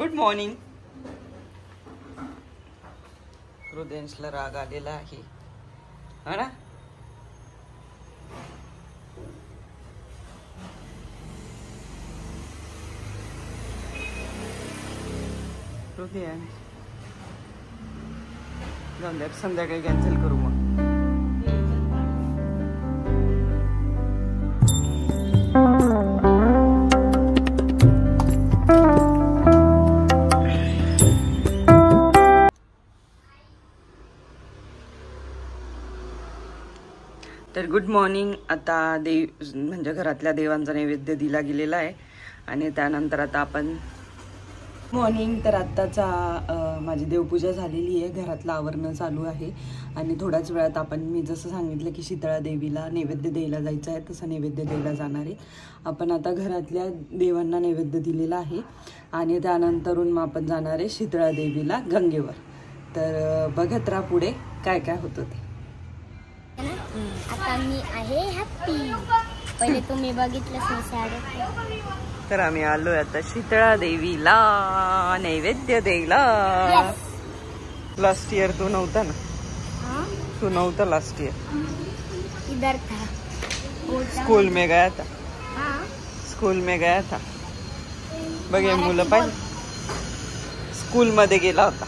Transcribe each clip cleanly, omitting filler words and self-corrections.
Good morning. हृदयांशला राग आलेला आहे हा ना. हृदयांश जाऊन द्या, संध्याकाळी कॅन्सल करू मग. तर गुड मॉर्निंग. आता म्हणजे घरातल्या देवांचा नैवेद्य दिला गेलेला आहे आणि त्यानंतर आता आपण मॉर्निंग. तर आत्ताचा माझी देवपूजा झालेली आहे, घरातलं आवरणं चालू आहे आणि थोड्याच वेळात आपण मी जसं सांगितलं की शीतळा देवीला नैवेद्य द्यायला जायचं आहे तसं नैवेद्य द्यायला जाणार आहे. आपण आता घरातल्या देवांना नैवेद्य दिलेला आहे आणि त्यानंतरून मग आपण जाणार आहे शीतळा देवीला गंगेवर. तर बघत राहा पुढे काय काय होतं ते. आता मी आहे हॅपी. पहिले तुम्ही बघितलं साडे. तर आम्ही आलोय आता शीतळा देवीला नैवेद्य द्यायला. लास्ट इयर तू नव्हता ना. तू नव्हता लास्ट ईयर. इधर था. स्कूल में गया था. स्कूल में गया था. बघे मुलं पाहिजे स्कूल मध्ये गेला होता.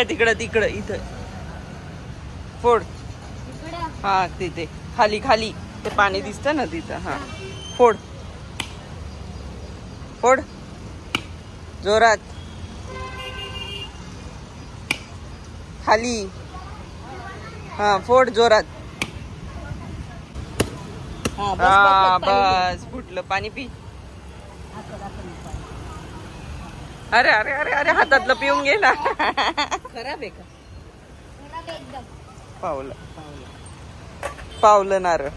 तिकडं तिकडं इथं फोड. हा तिथे खाली खाली ते पाणी दिसतं ना तिथं. हा फोड फोड जोरात खाली. हा फोड जोरात. हा बस फुटलं. पाणी पी. अरे अरे अरे अरे हातातलं पिऊन घे ना. खराब आहे का. पावलं पावलं नारळ.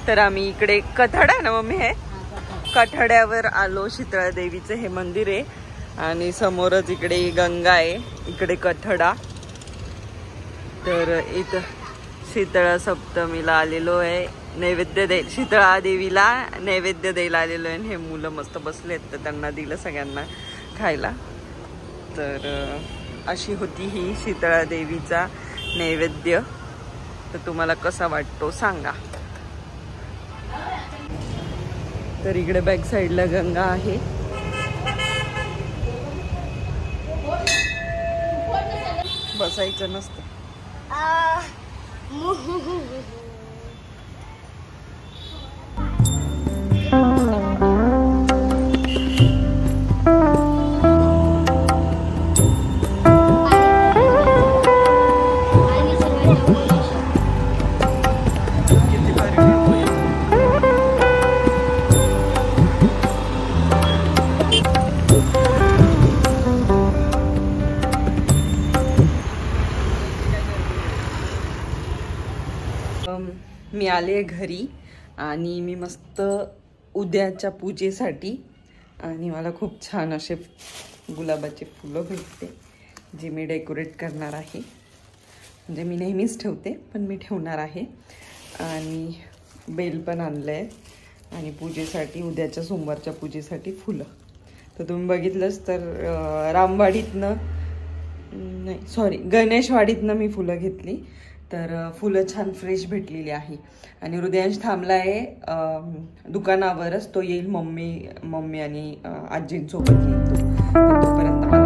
तर आम्ही इकडे कथडा ना मम्मी हे कठड्यावर आलो. शीतळा देवीचं हे मंदिर आहे आणि समोरच इकडे गंगा आहे, इकडे कठडा. तर इथं शीतळा सप्तमीला आलेलो आहे. नैवेद्य दे शीतळा देवीला नैवेद्य द्यायला आलेलो आहे. हे मुलं मस्त बसलेत तर त्यांना दिलं सगळ्यांना खायला. तर अशी होती ही शीतळा देवीचा नैवेद्य. तर तुम्हाला कसा वाटतो सांगा. तर इकडे बॅक साईडला गंगा आहे. बसायचं नसतं. मी आले घरी आणि मी मस्त उद्याच्या पूजेसाठी आणि मला खूप छान असे गुलाबाचे फुलं भेटते जे मी डेकोरेट करणार आहे. म्हणजे मी नेहमीच ठेवते पण मी ठेवणार आहे. आणि बेल पण आणलं आहे आणि पूजेसाठी उद्याच्या सोमवारच्या पूजेसाठी फुलं. तर तुम्ही बघितलंच तर रामवाडीतनं नाही सॉरी गणेशवाडीतनं मी फुलं घेतली. तर फुलं छान फ्रेश भेटलेली आहे. आणि हृदयांश थांबला आहे दुकानावरच. तो येईल मम्मी आणि आजींसोबत येईल तो. तोपर्यंत मला